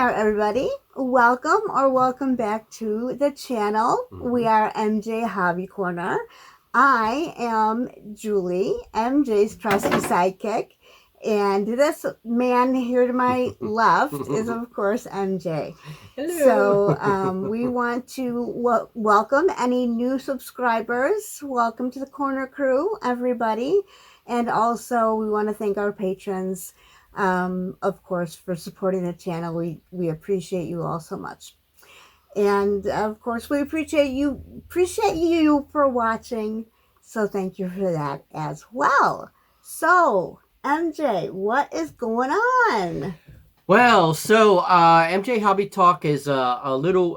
there, everybody. Welcome back to the channel. We are MJ Hobby Corner. I am Julie, MJ's trusty sidekick, and this man here to my left is, of course, MJ. Hello. So we want to welcome any new subscribers. Welcome to the Corner Crew, everybody. And also, we want to thank our patrons, of course, for supporting the channel. We appreciate you all so much. And of course, we appreciate you for watching. So thank you for that as well. So, MJ, what is going on? Well, so MJ Hobby Talk is a little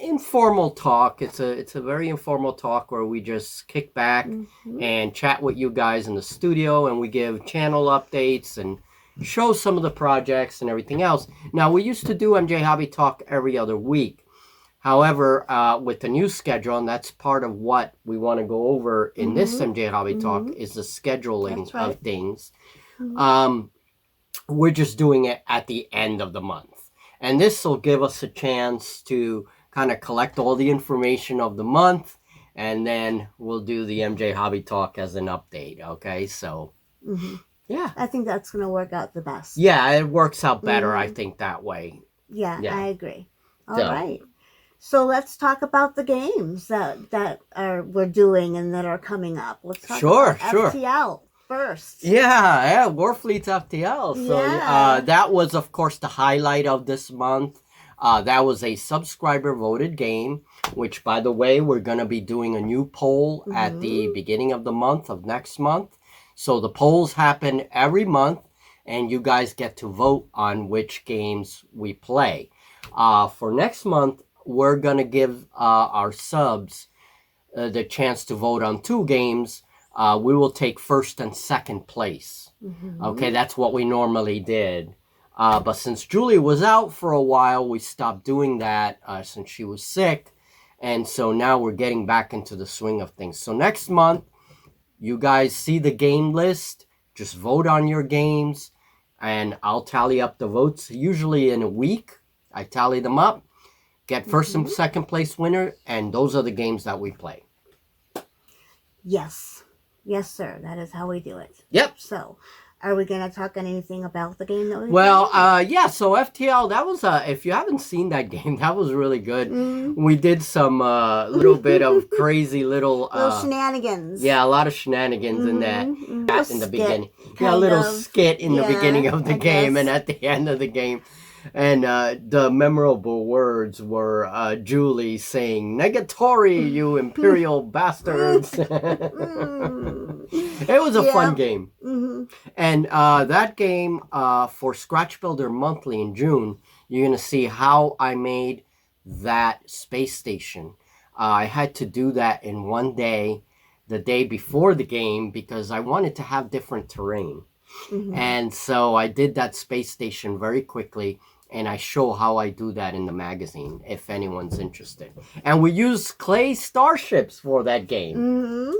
informal talk. It's a very informal talk where we just kick back and chat with you guys in the studio, and we give channel updates and show some of the projects and everything else. Now, we used to do MJ Hobby Talk every other week. However, with the new schedule, and that's part of what we want to go over in this MJ Hobby Talk, is the scheduling of things. We're just doing it at the end of the month. And this will give us a chance to kind of collect all the information of the month, and then we'll do the MJ Hobby Talk as an update, okay? So, yeah. I think that's going to work out the best. Yeah, it works out better, I think, that way. Yeah, I agree. All right. So let's talk about the games that we're doing and that are coming up. Let's talk about FTL first. Yeah, Warfleet FTL. So that was, of course, the highlight of this month. That was a subscriber voted game, which, by the way, we're going to be doing a new poll at the beginning of the month of next month. So the polls happen every month, and you guys get to vote on which games we play. For next month, we're going to give our subs the chance to vote on 2 games. We will take first and second place. Okay, that's what we normally did. But since Julie was out for a while, we stopped doing that since she was sick. And so now we're getting back into the swing of things. So next month, you guys see the game list. Just vote on your games, and I'll tally up the votes. Usually in a week, I tally them up, get first and second place winner, and those are the games that we play. Yes. Yes, sir. That is how we do it. Yep. So, are we going to talk anything about the game that we yeah, so FTL, that was, if you haven't seen that game, that was really good. We did some little bit of crazy little shenanigans. Yeah, a lot of shenanigans in that in the beginning. Yeah, a little skit in the beginning of the game and at the end of the game. And the memorable words were Julie saying, "Negatory, you imperial bastards." It was a fun game. And that game, for Scratch Builder Monthly in June, you're going to see how I made that space station. I had to do that in one day, the day before the game, because I wanted to have different terrain. And so I did that space station very quickly, and I show how I do that in the magazine, if anyone's interested. And we use clay starships for that game.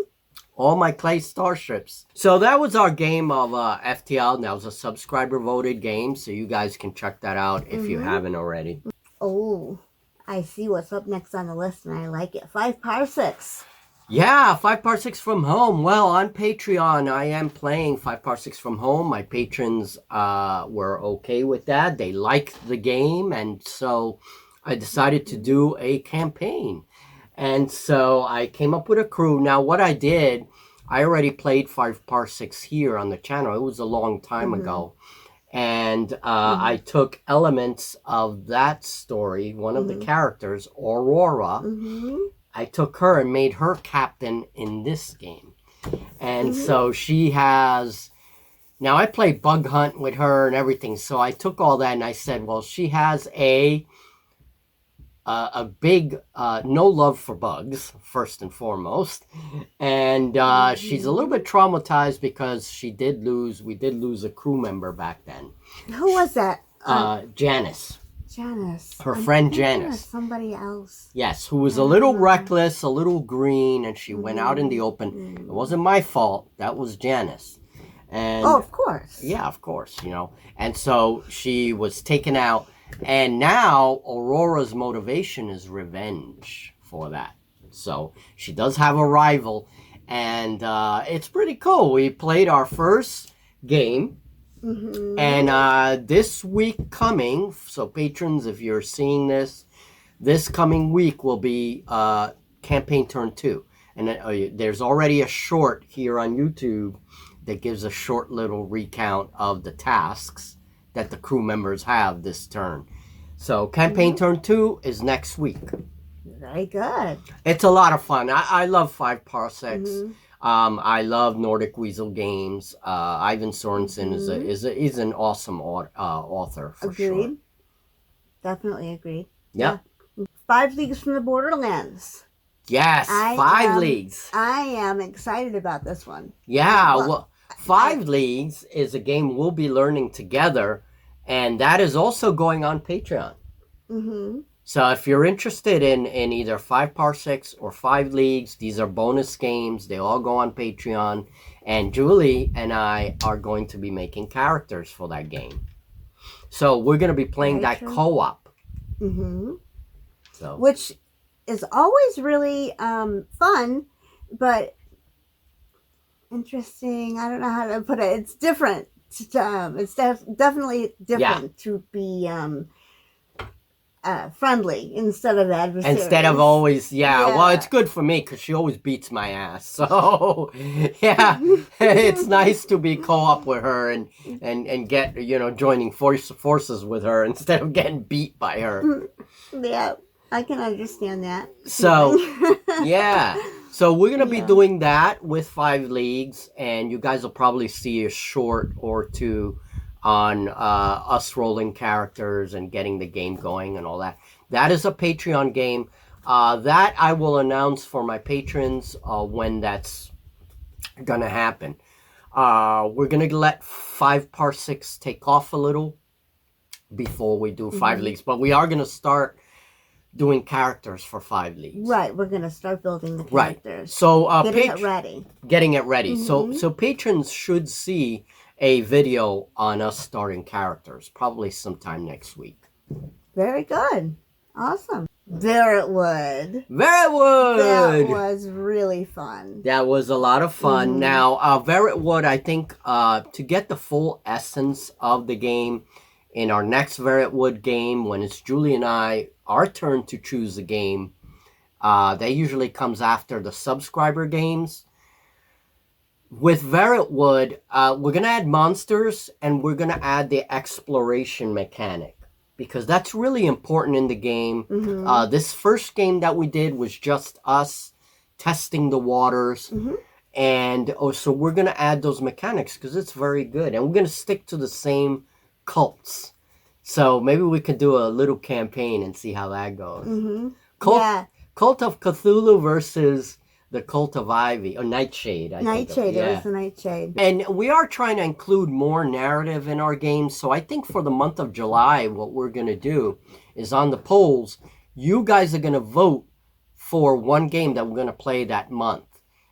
All my clay starships. So that was our game of FTL. That was a subscriber voted game, so you guys can check that out if you haven't already. Oh, I see what's up next on the list, and I like it. 5 Parsecs. Yeah, 5 Parsecs from Home. Well, on Patreon, I am playing 5 Parsecs from Home. My patrons were okay with that. They liked the game, and so I decided to do a campaign. And so I came up with a crew. Now, what I did, I already played 5 Parsecs here on the channel. It was a long time ago. And I took elements of that story, one of the characters, Aurora. I took her and made her captain in this game. And so she has... Now, I play Bug Hunt with her and everything, so I took all that and I said, well, she has a big no love for bugs, first and foremost. And she's a little bit traumatized because we did lose a crew member back then. Who was that? Janice. Janice. Her friend Janice. Somebody else. Yes, who was a little reckless, a little green, and she went out in the open. It wasn't my fault. That was Janice. And oh, of course. Yeah, of course, you know. And so she was taken out And now Aurora's motivation is revenge for that. So she does have a rival, and it's pretty cool. We played our first game, and this week coming, so patrons, if you're seeing this coming week will be campaign turn 2. And there's already a short here on YouTube that gives a short little recount of the tasks that the crew members have this turn. So campaign turn 2 is next week. Very good. It's a lot of fun. I love 5 Parsecs. I love Nordic Weasel games. Ivan Sorensen is an awesome author for sure. Agreed. Definitely agreed. Yeah. 5 Leagues from the Borderlands. Yes, 5 Leagues. I am excited about this one. Yeah, well, 5 Leagues is a game we'll be learning together, and that is also going on Patreon. So if you're interested in either 5 Parsecs or 5 Leagues, these are bonus games. They all go on Patreon, and Julie and I are going to be making characters for that game. So we're going to be playing that co-op. So. Which is always really fun, but interesting. I don't know how to put it. It's different. It's definitely different to be friendly instead of adversarial. Instead of always, well, it's good for me because she always beats my ass. So, yeah, it's nice to be co-op with her and get, joining forces with her instead of getting beat by her. Yeah, I can understand that. So, yeah. So we're going to be doing that with 5 Leagues, and you guys will probably see a short or two on us rolling characters and getting the game going and all that. That is a Patreon game. That I will announce for my patrons when that's going to happen. We're going to let 5 Parsecs take off a little before we do 5 Leagues, but we are going to start doing characters for 5 Leagues. Right, we're going to start building the characters. Right. So getting it ready. So patrons should see a video on us starting characters probably sometime next week. Very good. Awesome. Verrewood. Verrewood! That was really fun. That was a lot of fun. Now, Verrewood, I think to get the full essence of the game, in our next Verrewood game, when it's Julie and I, our turn to choose a game, that usually comes after the subscriber games. With Verrewood, we're going to add monsters, and we're going to add the exploration mechanic, because that's really important in the game. This first game that we did was just us testing the waters, and so we're going to add those mechanics, because it's very good, and we're going to stick to the same cults. So maybe we could do a little campaign and see how that goes. Cult of Cthulhu versus the Cult of Ivy, or Nightshade. Nightshade, it was the Nightshade. And we are trying to include more narrative in our games. So I think for the month of July, what we're going to do is on the polls, you guys are going to vote for one game that we're going to play that month.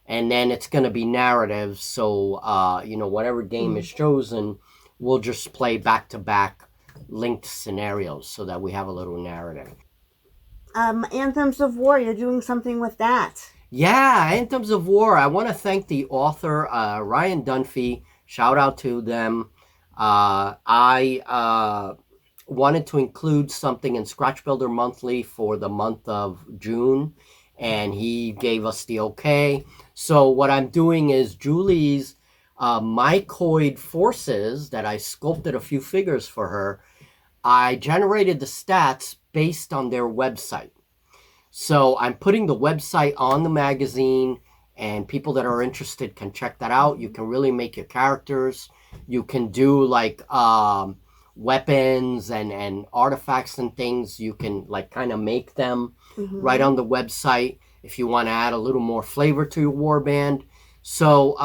And then it's going to be narrative. So, whatever game is chosen, we'll just play back-to-back linked scenarios so that we have a little narrative. Anthems of War, you're doing something with that. Yeah, Anthems of War. I want to thank the author, Ryan Dunphy. Shout out to them. I wanted to include something in Scratch Builder Monthly for the month of June, and he gave us the okay. So what I'm doing is Julie's mycoid forces that I sculpted a few figures for her. I generated the stats based on their website. So I'm putting the website on the magazine, and people that are interested can check that out. You can really make your characters. You can do like weapons and artifacts and things. You can like kind of make them right on the website if you want to add a little more flavor to your warband. So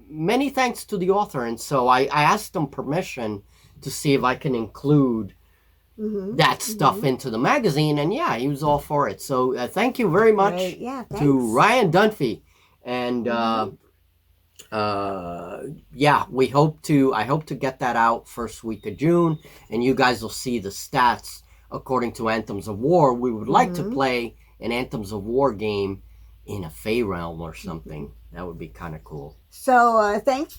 many thanks to the author. And so I asked him permission to see if I can include that stuff into the magazine. And yeah, he was all for it. So thank you very much to Ryan Dunphy. And Yeah, I hope to get that out first week of June, and you guys will see the stats according to Anthems of War. We would like to play an Anthems of War game in a Fey realm or something. That would be kind of cool. So thank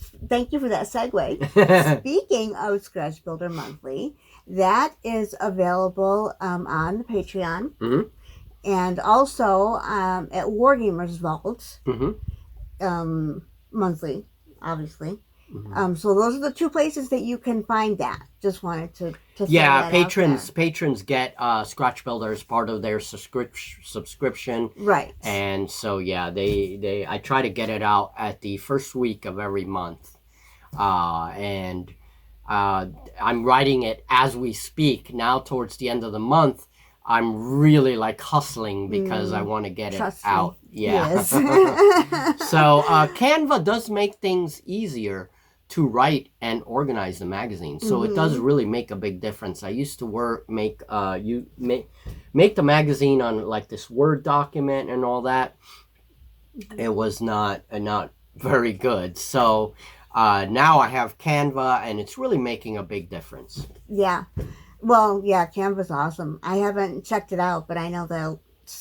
you for that segue. Speaking of Scratch Builder Monthly, that is available on the Patreon, and also at Wargamers Vault monthly, obviously. So those are the two places that you can find that. Just wanted to yeah, patrons get Scratch Builder as part of their subscription, right? And so yeah, I try to get it out at the first week of every month, and I'm writing it as we speak now. Towards the end of the month, I'm really like hustling because I want to get it out. Yeah. Yes. So Canva does make things easier to write and organize the magazine, so it does really make a big difference. I used to make the magazine on like this Word document and all that. It was not very good. So now I have Canva, and it's really making a big difference. Yeah. Well, yeah, Canva's awesome. I haven't checked it out, but I know that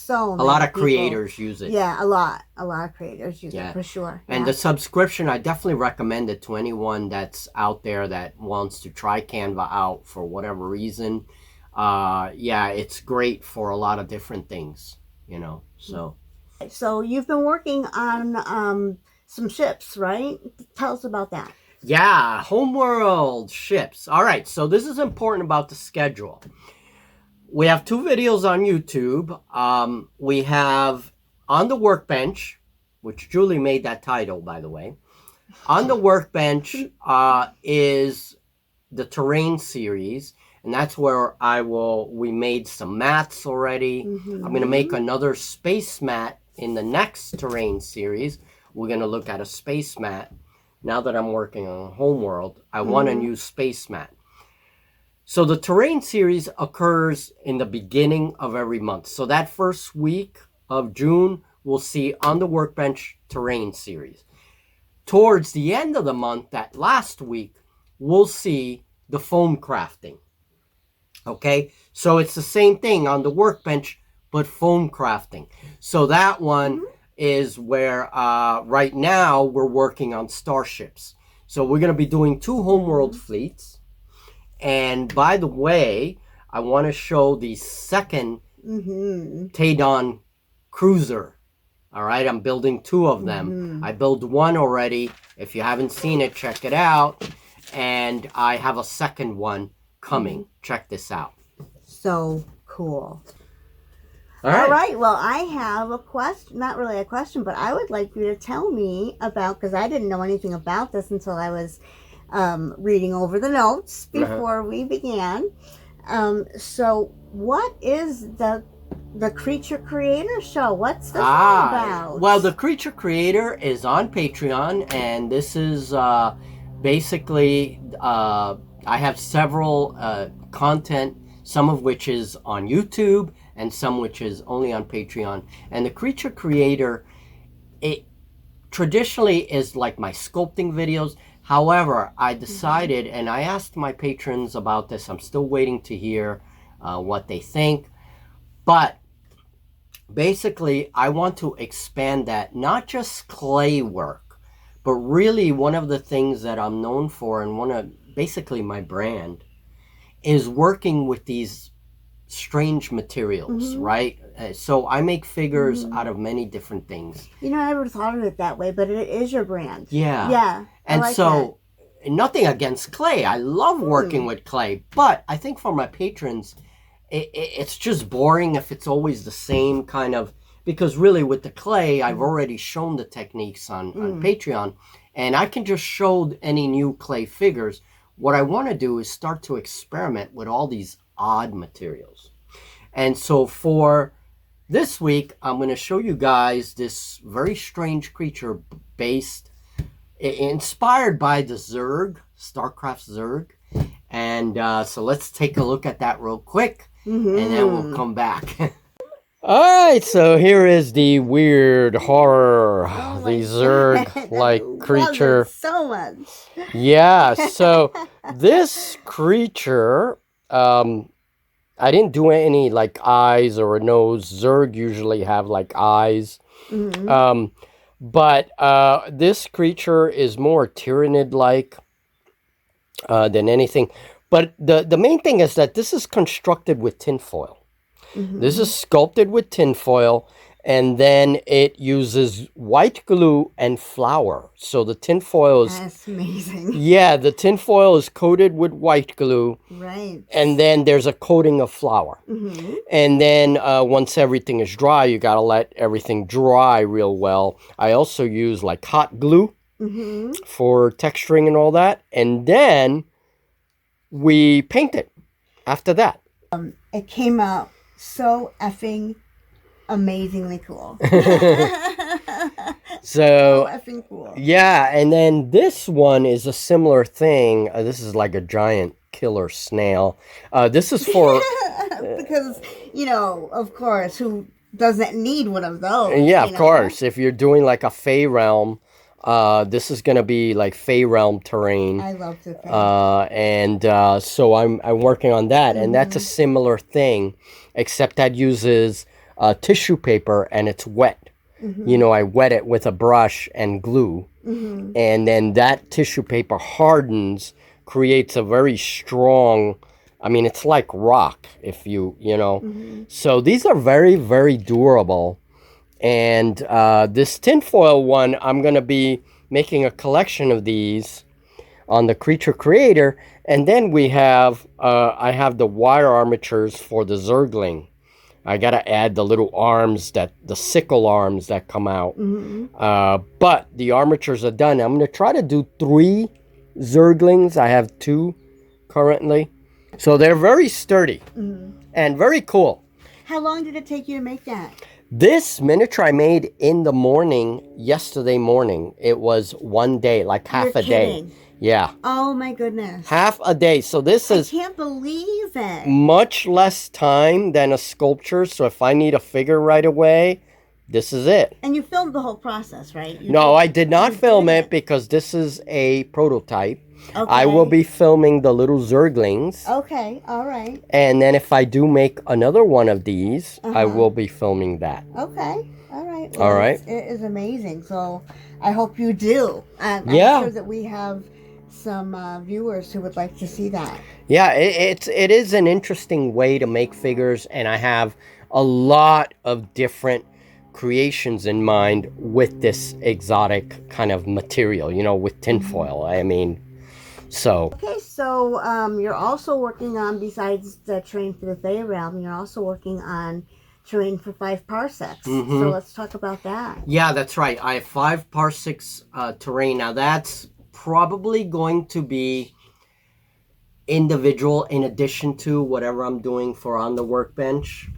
a lot of creators use it. Yeah, a lot of creators use it for sure. And the subscription, I definitely recommend it to anyone that's out there that wants to try Canva out for whatever reason. Yeah, it's great for a lot of different things, you know. So you've been working on some ships, right? Tell us about that. Yeah, homeworld ships. All right, so this is important about the schedule. We have 2 videos on YouTube. We have On the Workbench, which Julie made that title, by the way. On the Workbench is the terrain series, and that's where we made some mats already. I'm going to make another space mat in the next terrain series. We're going to look at a space mat. Now that I'm working on Homeworld, I want a new space mat. So the terrain series occurs in the beginning of every month. So that first week of June, we'll see On the Workbench terrain series. Towards the end of the month, that last week, we'll see the foam crafting. Okay, so it's the same thing on the Workbench, but foam crafting. So that one is where right now we're working on starships. So we're going to be doing 2 homeworld fleets. And by the way, I want to show the second Taedon cruiser. All right, I'm building 2 of them. I built one already. If you haven't seen it, check it out. And I have a second one coming. Check this out. So cool. All right. Well, I have a question, not really a question, but I would like you to tell me about, because I didn't know anything about this until I was reading over the notes before we began. So what is the Creature Creator show? What's this all about? Well, the Creature Creator is on Patreon, and this is basically, I have several content, some of which is on YouTube, and some which is only on Patreon. And the Creature Creator, it traditionally is like my sculpting videos. However, I decided, and I asked my patrons about this. I'm still waiting to hear what they think. But basically, I want to expand that, not just clay work, but really one of the things that I'm known for, and basically my brand, is working with these strange materials, right? So I make figures out of many different things. You know, I never thought of it that way, but it is your brand. Yeah. Yeah. And like so, nothing against clay. I love working with clay, but I think for my patrons, it's just boring if it's always the same kind of, because really with the clay, I've already shown the techniques on Patreon, and I can just show any new clay figures. What I want to do is start to experiment with all these odd materials. And so for this week, I'm going to show you guys this very strange creature inspired by the Zerg, StarCraft Zerg. And so let's take a look at that real quick, and then we'll come back. All right, so here is the weird horror, Oh the my Zerg God. like I love creature. it so much. Yeah, so this creature, I didn't do any like eyes or a nose. Zerg usually have like eyes. Mm-hmm. But this creature is more Tyranid like than anything. But the main thing is that this is constructed with tinfoil. This is sculpted with tinfoil, and then it uses white glue and flour. So the tinfoil is, That's amazing. yeah, the tinfoil is coated with white glue, Right. and then there's a coating of flour. Mm-hmm. And then once everything is dry, you got to let everything dry real well. I also use like hot glue for texturing and all that. And then we paint it after that. It came out so effing amazingly cool. So effing cool. yeah, and then this one is a similar thing. This is like a giant killer snail. This is for Because, of course, who doesn't need one of those? yeah, of course. If you're doing like a Fey realm, this is gonna be like Fey realm terrain. I love the thing. And so I'm working on that, and that's a similar thing, except that uses tissue paper and it's wet. I wet it with a brush and glue, and then that tissue paper hardens, creates a very strong. I mean, it's like rock, if you know. So these are very, very durable. And this tinfoil one, I'm going to be making a collection of these on the Creature Creator. And then we have, I have the wire armatures for the Zergling. I got to add the little arms, the sickle arms that come out. But the armatures are done. I'm going to try to do 3 Zerglings. I have 2 currently. So they're very sturdy and very cool. How long did it take you to make that? This miniature I made in the morning, yesterday morning. It was one day, like half a day. Yeah. Oh my goodness. Half a day. So this is... I can't believe it. Much less time than a sculpture. So if I need a figure right away, this is it. And you filmed the whole process, right? No, I did not film it because this is a prototype. Okay. I will be filming the little Zerglings. Okay, all right. And then if I do make another one of these, I will be filming that. Okay, all right. Well, all right. It is amazing. So I hope you do. I'm sure that we have some viewers who would like to see that. Yeah, it is an interesting way to make figures, and I have a lot of different creations in mind with this exotic kind of material, with tinfoil. I mean, so. Okay, so you're also working on, besides the terrain for the Fey realm, you're also working on terrain for 5 parsecs. So let's talk about that. Yeah, that's right. I have 5 parsecs terrain. Now that's probably going to be individual in addition to whatever I'm doing for on the workbench.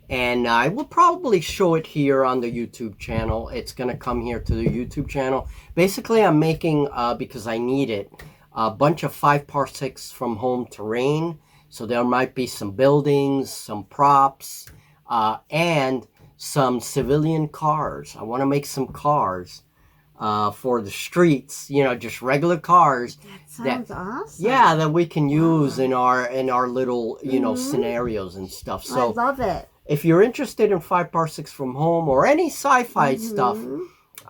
And I will probably show it here on the YouTube channel. It's going to come here to the YouTube channel. Basically, I'm making, because I need it, a bunch of 5 parsecs from home terrain. So there might be some buildings, some props, and some civilian cars. I want to make some cars for the streets, just regular cars. That sounds awesome. Yeah, that we can use in our little, scenarios and stuff. So I love it. If you're interested in 5 parsecs from home or any sci-fi stuff,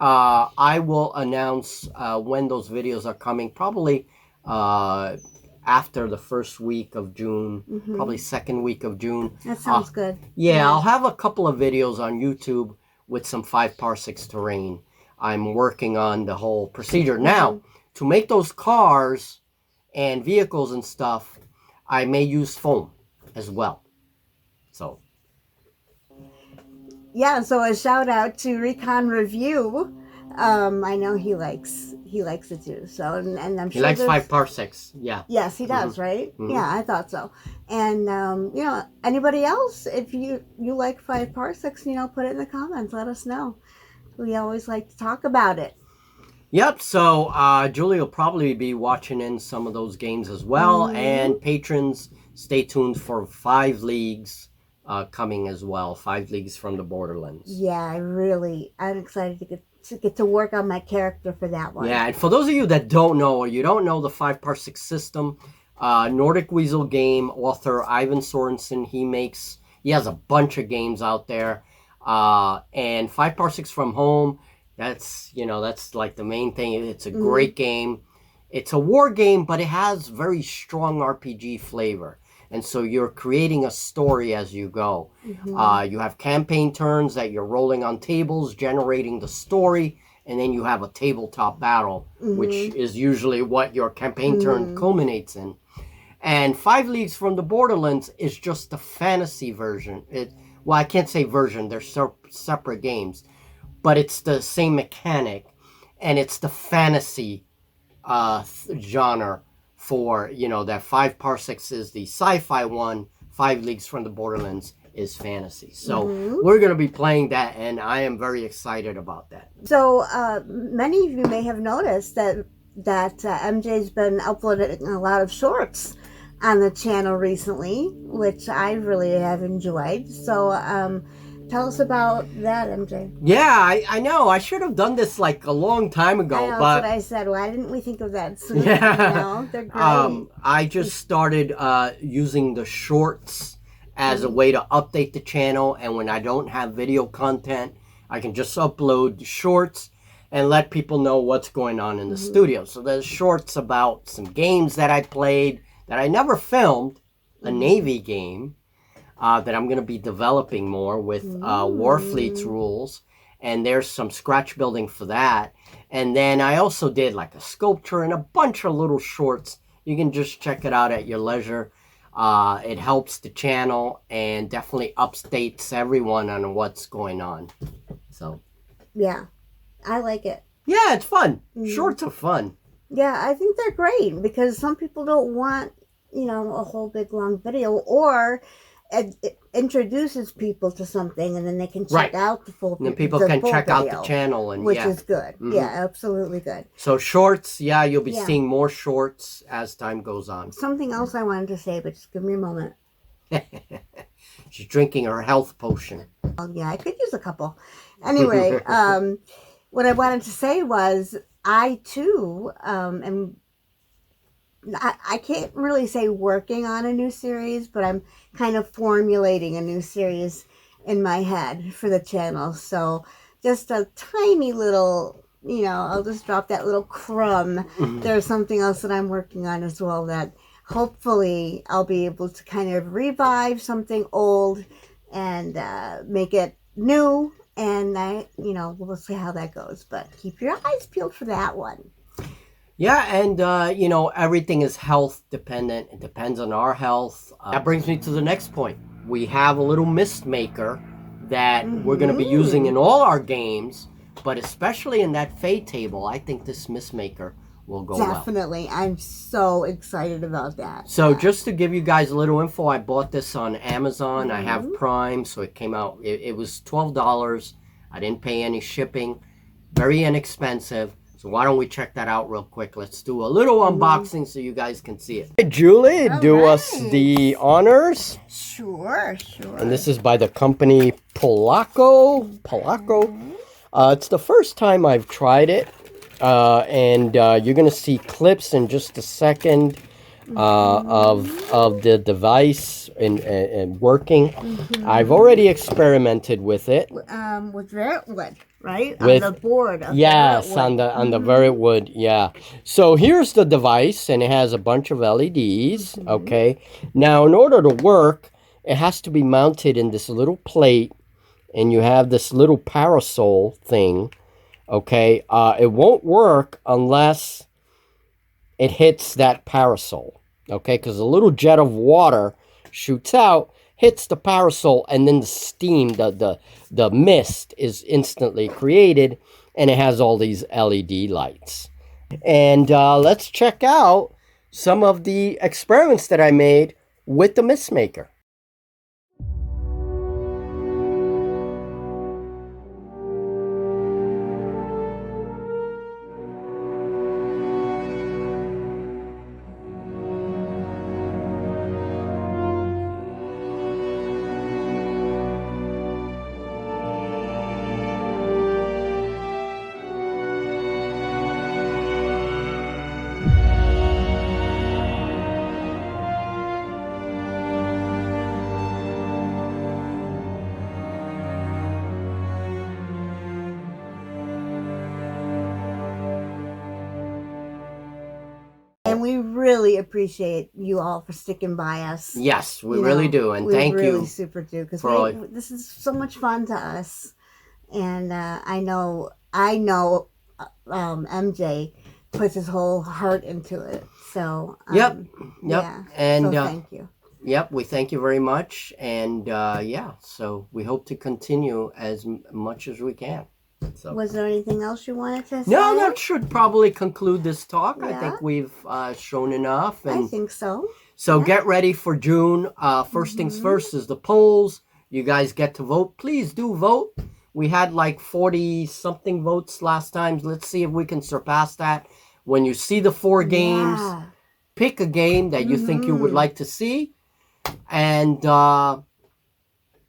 I will announce when those videos are coming, probably after the first week of June, probably second week of June. That sounds good. Yeah, I'll have a couple of videos on YouTube with some 5 parsecs terrain. I'm working on the whole procedure. Now, to make those cars and vehicles and stuff, I may use foam as well. So... Yeah, so a shout out to Recon Review. I know he likes it too. So and I'm sure he likes 5 parsecs. Yeah. Yes, he does. Right? Yeah, I thought so. And anybody else, if you like 5 parsecs, put it in the comments. Let us know. We always like to talk about it. Yep. So Julie will probably be watching in some of those games as well. And patrons, stay tuned for 5 leagues coming as well. 5 Leagues from the Borderlands. Yeah, I'm excited to get to work on my character for that one. Yeah, and for those of you that don't know, or you don't know the 5x6 system, Nordic Weasel game author Ivan Sorensen, he has a bunch of games out there. And 5x6 from home, that's like the main thing. It's a great game. It's a war game, but it has very strong RPG flavor. And so you're creating a story as you go. You have campaign turns that you're rolling on tables, generating the story, and then you have a tabletop battle, which is usually what your campaign turn culminates in. And 5 Leagues from the Borderlands is just the fantasy version. Well, I can't say version, they're separate games, but it's the same mechanic, and it's the fantasy genre for, that 5x6 is the sci-fi one, 5 Leagues from the Borderlands is fantasy. So we're going to be playing that, and I am very excited about that. So many of you may have noticed that MJ's been uploading a lot of shorts on the channel recently, which I really have enjoyed. So tell us about that, MJ. Yeah, I know. I should have done this like a long time ago. I know, but that's what I said. Why didn't we think of that sooner? Yeah. They're great. I just started using the shorts as a way to update the channel, and when I don't have video content, I can just upload the shorts and let people know what's going on in the studio. So there's shorts about some games that I played that I never filmed, a Navy game that I'm going to be developing more with Warfleet's rules, and there's some scratch building for that. And then I also did like a sculpture and a bunch of little shorts. You can just check it out at your leisure. It helps the channel and definitely updates everyone on what's going on. So yeah, I like it. Yeah, it's fun. Shorts are fun. Yeah, I think they're great because some people don't want, a whole big long video, or it introduces people to something and then they can check out the full video. And then people can check out the channel, and which is good. Yeah, absolutely good. So shorts, you'll be seeing more shorts as time goes on. Something else I wanted to say, but just give me a moment. She's drinking her health potion. Oh, yeah, I could use a couple. Anyway, what I wanted to say was I, too, I can't really say working on a new series, but I'm kind of formulating a new series in my head for the channel. So just a tiny little, I'll just drop that little crumb. There's something else that I'm working on as well that hopefully I'll be able to kind of revive something old and make it new. And we'll see how that goes. But keep your eyes peeled for that one. Yeah, and, everything is health dependent. It depends on our health. That brings me to the next point. We have a little mist maker that we're going to be using in all our games, but especially in that Fade table, I think this mist maker will go well. Definitely. I'm so excited about that. So just to give you guys a little info, I bought this on Amazon. I have Prime, so it came out, it was $12. I didn't pay any shipping. Very inexpensive. So why don't we check that out real quick? Let's do a little unboxing so you guys can see it. Hey, Julie, do us the honors. Sure. And this is by the company Polacco. It's the first time I've tried it. And you're going to see clips in just a second of the device and working. I've already experimented with it. With Vertwood, right? With, on the board. Yes, on the Vertwood, yeah. So here's the device, and it has a bunch of LEDs, okay? Now, in order to work, it has to be mounted in this little plate, and you have this little parasol thing, okay? It won't work unless it hits that parasol, okay? Because a little jet of water shoots out, hits the parasol, and then the steam, the mist is instantly created, and it has all these LED lights. And let's check out some of the experiments that I made with the mist maker. really appreciate you all for sticking by us. Yes, we really do, and thank really you. Super do, because for this is so much fun to us, and I know MJ puts his whole heart into it. So yep. yeah, and so thank you. Yep, we thank you very much, and yeah, so we hope to continue as much as we can. So. Was there anything else you wanted to say? No, that should probably conclude this talk. Yeah. I think we've shown enough. And I think so. So get ready for June. First things first is the polls. You guys get to vote. Please do vote. We had like 40-something votes last time. Let's see if we can surpass that. When you see the 4 games, pick a game that you think you would like to see. And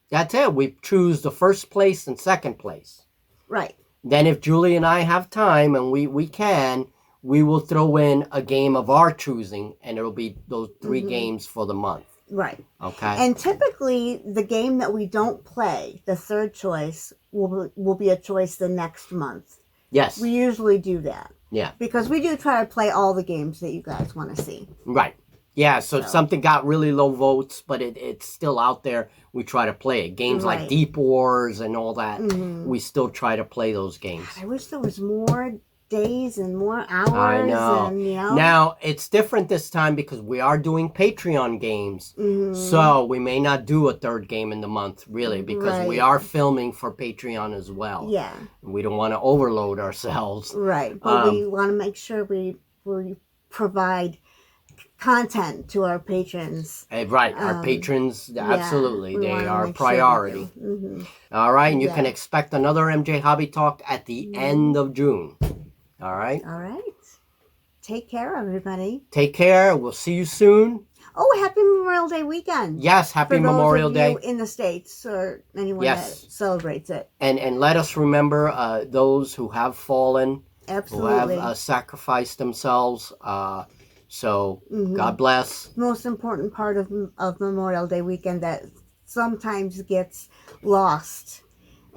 that's it. We choose the first place and second place. Right. Then if Julie and I have time and we can, we will throw in a game of our choosing, and it'll be those 3 games for the month. Right. Okay. And typically the game that we don't play, the third choice, will be a choice the next month. Yes. We usually do that. Yeah. Because we do try to play all the games that you guys want to see. Right. Yeah, so if something got really low votes, but it's still out there, we try to play it. Games like Deep Wars and all that, we still try to play those games. I wish there was more days and more hours. I know. And, Now, it's different this time because we are doing Patreon games. So we may not do a third game in the month, really, because we are filming for Patreon as well. Yeah. We don't want to overload ourselves. Right. But we want to make sure we provide content to our patrons. Right, our patrons, absolutely, they are a priority. All right, and you can expect another MJ Hobby Talk at the end of June. All right? All right. Take care, everybody. Take care. We'll see you soon. Oh, happy Memorial Day weekend. Yes, happy Memorial Day. For those of you in the States or anyone that celebrates it. And let us remember those who have fallen, absolutely, who have sacrificed themselves. So God bless. Most important part of Memorial Day weekend that sometimes gets lost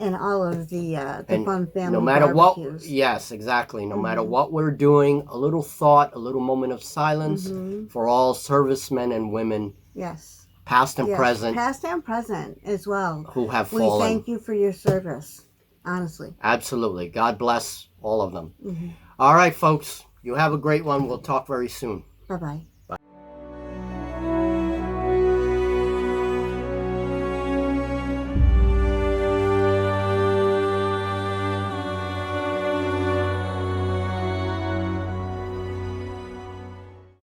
in all of the fun family no matter barbecues. What, yes, exactly. No matter what we're doing, a little thought, a little moment of silence for all servicemen and women. Yes. Past and present. Past and present as well. Who have fallen. We thank you for your service, honestly. Absolutely. God bless all of them. All right, folks. You have a great one. We'll talk very soon. Bye-bye.